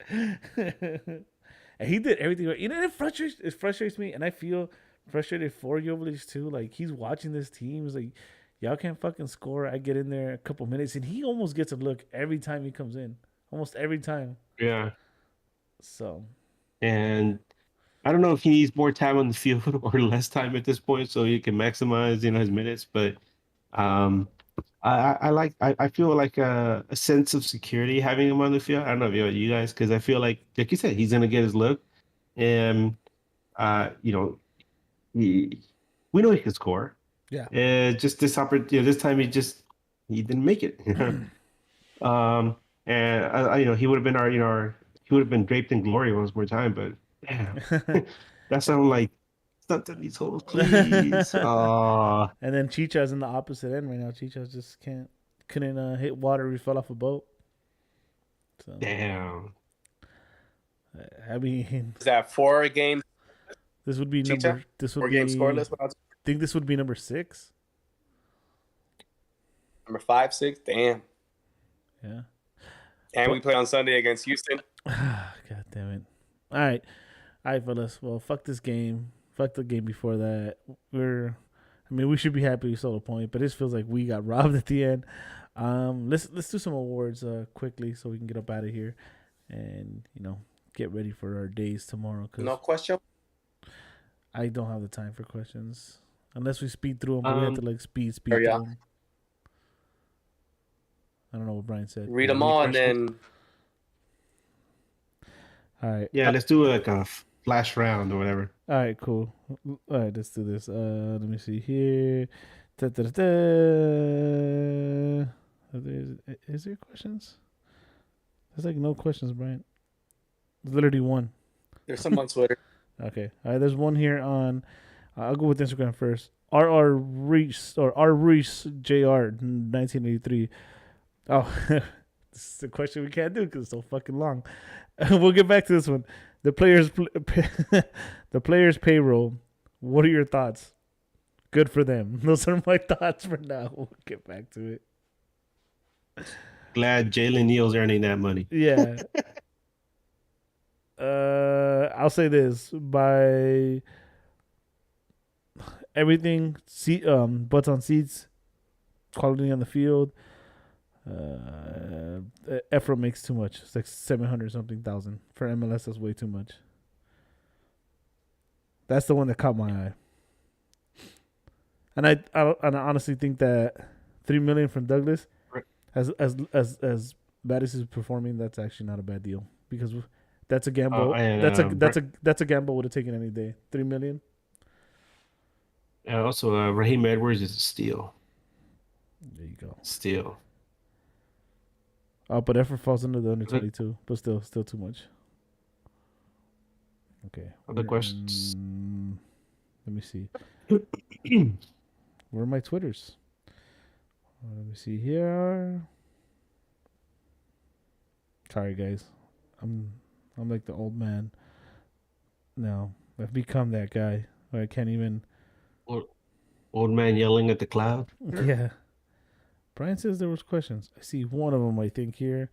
And he did everything right. It frustrates me, and I feel frustrated for Joveljic too. Like, he's watching this team. He's like, y'all can't fucking score. I get in there a couple minutes, and he almost gets a look every time he comes in. Almost every time. Yeah. So. And I don't know if he needs more time on the field or less time at this point so he can maximize, his minutes. But I feel like a sense of security having him on the field. I don't know about you guys, because I feel like you said, he's gonna get his look, and we know he can score. Yeah. Just this this time he didn't make it. And he would have been he would have been draped in glory once more time. But damn, that sounded like something these holes, please. And then Chicha's in the opposite end right now. Chicha just couldn't hit water. He fell off a boat. So Damn. I mean, Is that 4 games? this would be Chicha? number. This would 4 be. games scoreless. I think this would be number 6. Number 5, 6. Damn. Yeah. And we play on Sunday against Houston. God damn it! All right, fellas. Well, fuck this game. Fuck the game before that. We should be happy we sold a point, but it feels like we got robbed at the end. Let's do some awards quickly so we can get up out of here and get ready for our days tomorrow. No question. I don't have the time for questions unless we speed through them. But we have to speed through yeah. them. I don't know what Brian said. Read them all and then. All right. Yeah, let's do like a flash round or whatever. All right, cool. All right, let's do this. Let me see here. Is there questions? There's like no questions, Brian. There's literally one. There's some on Twitter. Okay. All right, there's one here on. I'll go with Instagram first. RR Reese or R Reese JR 1983. Oh, this is a question we can't do because it's so fucking long. We'll get back to this one. The players' payroll. What are your thoughts? Good for them. Those are my thoughts for now. We'll get back to it. Glad Jalen Neal's earning that money. Yeah. I'll say this: by everything, butts on seats, quality on the field. Ephraim makes too much. It's like 700 something thousand for MLS. That's way too much. That's the one that caught my eye. And I honestly think that $3 million from Douglas, as bad as he's performing, that's actually not a bad deal because that's a gamble. That's a gamble would have taken any day. $3 million. Also, Raheem Edwards is a steal. There you go. Steal. Oh, but effort falls under the under 22, but still too much. Okay. Other questions? Let me see. Where are my Twitters? Let me see here. Sorry, guys. I'm like the old man. No, I've become that guy where I can't even. Old man yelling at the cloud. Yeah. Brian says there was questions. I see one of them, I think, here.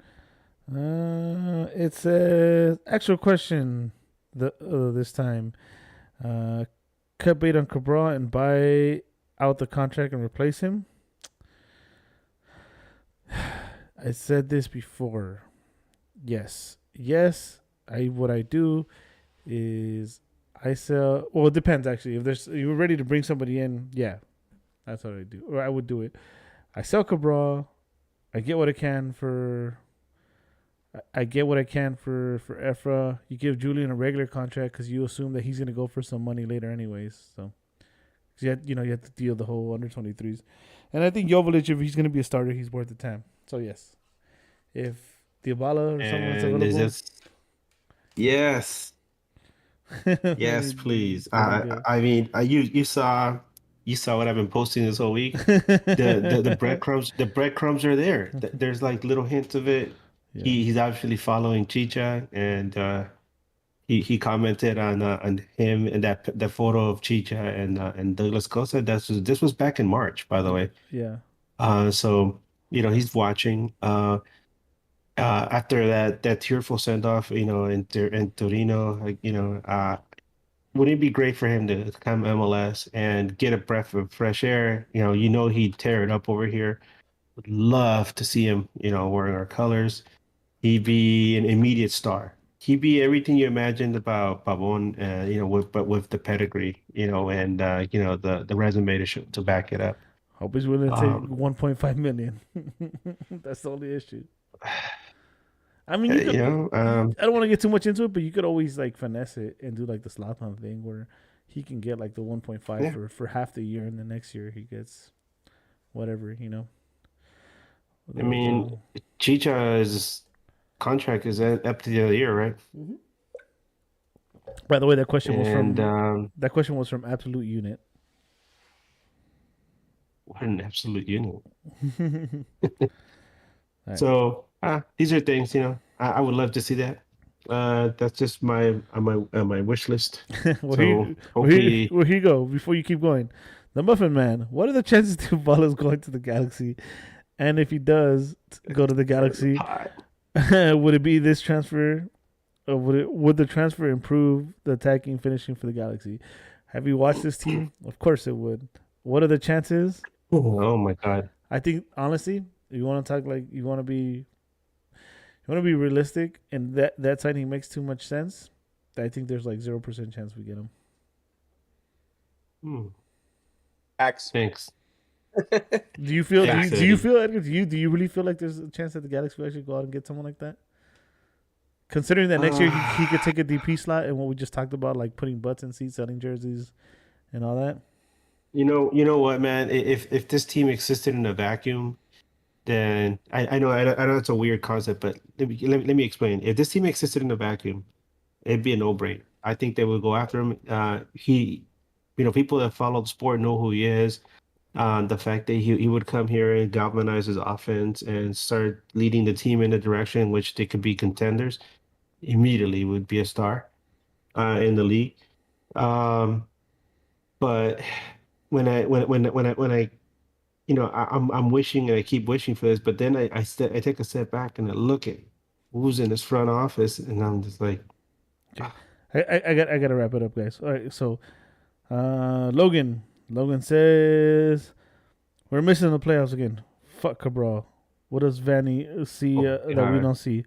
It says, actual question this time. Cut bait on Cabral and buy out the contract and replace him. I said this before. Yes. What I do is I sell. Well, it depends actually. If you're ready to bring somebody in, yeah, that's what I do. Or I would do it. I sell Cabral. I get what I can for. I get what I can for Efra. You give Julian a regular contract because you assume that he's gonna go for some money later, anyways. So, 'cause you have to deal the whole under 23s, and I think Joveljic, if he's gonna be a starter, he's worth the time. So yes, if Dybala or someone that's And is available, this? Yes, yes, please. let him go. I mean, you saw what I've been posting this whole week. The breadcrumbs are there. There's like little hints of it. Yeah. He's actually following Chicha, and he commented on him and that photo of Chicha and Douglas Costa. This was back in March, by the way. Yeah. So he's watching. After that tearful send off, in Torino, like, wouldn't it be great for him to come MLS and get a breath of fresh air? He'd tear it up over here. Would love to see him, wearing our colors. He'd be an immediate star. He'd be everything you imagined about Pavon, but with the pedigree, and the resume to back it up. Hope he's willing to take Um, 1.5 million. That's the only issue. I mean, I don't want to get too much into it, but you could always like finesse it and do like the Zlatan thing where he can get like the 1.5 Yeah. for half the year, and the next year he gets whatever. I mean, Chicha's contract is up to the other year, right? By the way, that question was from Absolute Unit. What an absolute unit. Right. So these are things, I would love to see that. That's just my wish list. well, So hopefully, here you go. Before you keep going, the Muffin Man. What are the chances Dybala's going to the Galaxy? And if he does go to the Galaxy, would it be this transfer? Or would the transfer improve the attacking finishing for the Galaxy? Have you watched this team? Of course it would. What are the chances? oh my God. I think honestly, if you want to talk like you want to be realistic, and that signing makes too much sense. I think there's like 0% chance we get him. X. Thanks. Do you feel? Yeah, Do you feel, Edgar? Do you really feel like there's a chance that the Galaxy will actually go out and get someone like that? Considering that next year he could take a DP slot, and what we just talked about, like putting butts in seats, selling jerseys, and all that. You know what, man? If this team existed in a vacuum, then I know it's a weird concept, but let me explain. If this team existed in a vacuum, it'd be a no-brainer. I think they would go after him. People that follow the sport know who he is. The fact that he would come here and galvanize his offense and start leading the team in a direction in which they could be contenders, immediately would be a star in the league. But when I I'm wishing and I keep wishing for this, but then I take a step back and I look at who's in this front office, and I'm just like, I got to wrap it up, guys. All right, so Logan says we're missing the playoffs again. Fuck Cabral. What does Vanny see that we don't see?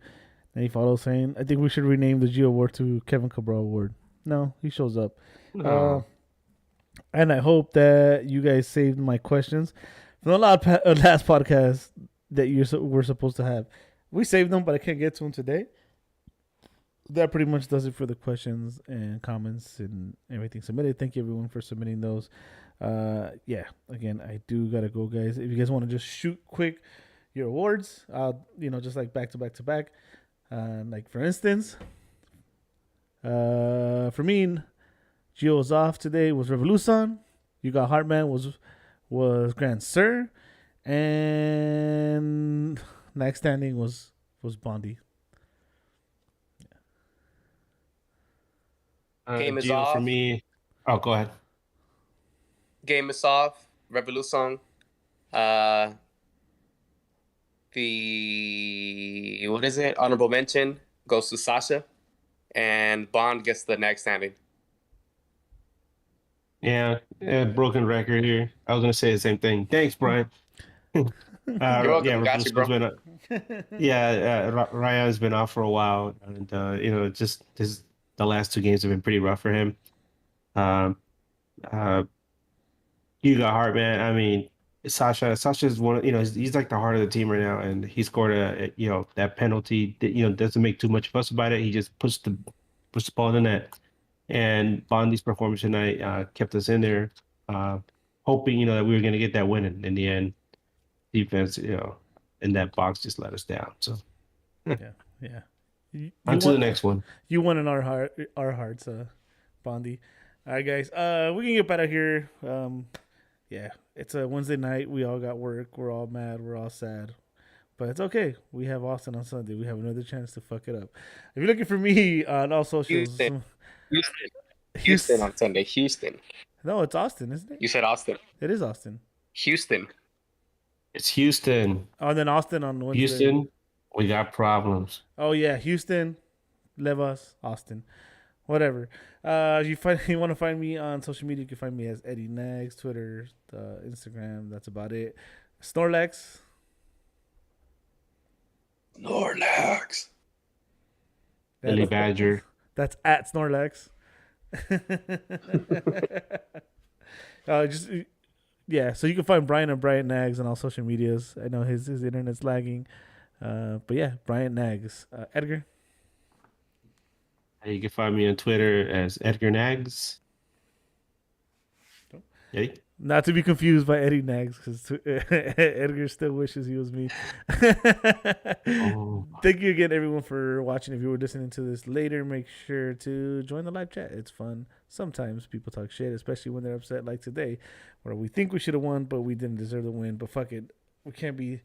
And he follows saying, I think we should rename the Gio Award to Kevin Cabral Award. No, he shows up. no. And I hope that you guys saved my questions from the last podcast that we're supposed to have. We saved them, but I can't get to them today. That pretty much does it for the questions and comments and everything submitted. Thank you, everyone, for submitting those. Again, I do got to go, guys. If you guys want to just shoot quick your awards, just like back to back to back. Like, for instance, for me, Gio's off today was Revolution. You got Heartman was Grand Sir, and next standing was Bondi. Game is Gio off. for me. Oh, go ahead. Game is off. Revolution. The what is it? Honorable mention goes to Sasha, and Bond gets the next standing. Yeah, broken record here. I was gonna say the same thing. Thanks, Brian. You're welcome. Got you, bro. Ryan's been off for a while, and just the last two games have been pretty rough for him. Um, uh, you got heart, man. I mean, Sasha's one. He's like the heart of the team right now, and he scored that penalty. That, doesn't make too much fuss about it. He just puts the ball in the net. And Bondi's performance tonight kept us in there, hoping that we were going to get that win. And in the end, defense, in that box just let us down. So Yeah. You on to the won. next one. You won in our hearts, Bondi. All right, guys. We can get better here. Yeah, it's a Wednesday night. We all got work. We're all mad. We're all sad. But it's okay. We have Austin on Sunday. We have another chance to fuck it up. If you're looking for me on all socials, Houston on Sunday. Houston. No, it's Austin, isn't it? You said Austin. It is Austin. Houston. It's Houston. Oh, and then Austin on Wednesday. Houston, we got problems. Oh yeah, Houston, Levas, Austin, whatever. You want to find me on social media? You can find me as Eddie Nags, Twitter, Instagram. That's about it. Snorlax. Snorlax. Billy Badger. That's at Snorlax. So you can find Brian and Brian Nags on all social medias. I know his internet's lagging. But yeah, Brian Nags. Edgar. You can find me on Twitter as Edgar Nags. Eddie? Not to be confused by Eddie Nags, because Edgar still wishes he was me. Oh. Thank you again, everyone, for watching. If you were listening to this later, make sure to join the live chat. It's fun. Sometimes people talk shit, especially when they're upset, like today, where we think we should have won, but we didn't deserve the win. But fuck it, we can't be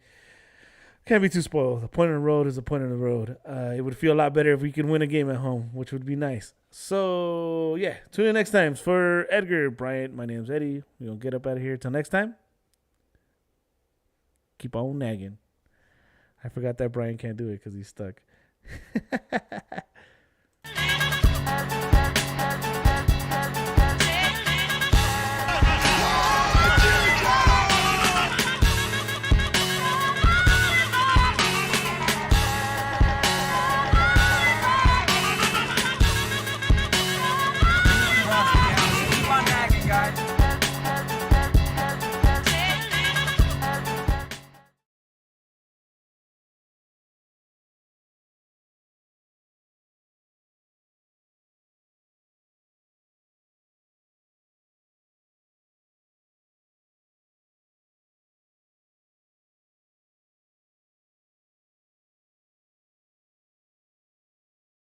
too spoiled. A point in the road is a point in the road. It would feel a lot better if we could win a game at home, which would be nice. So, yeah. Tune in next time. For Edgar, Bryant, my name's Eddie. We're going to get up out of here. Till next time, keep on nagging. I forgot that Brian can't do it because he's stuck.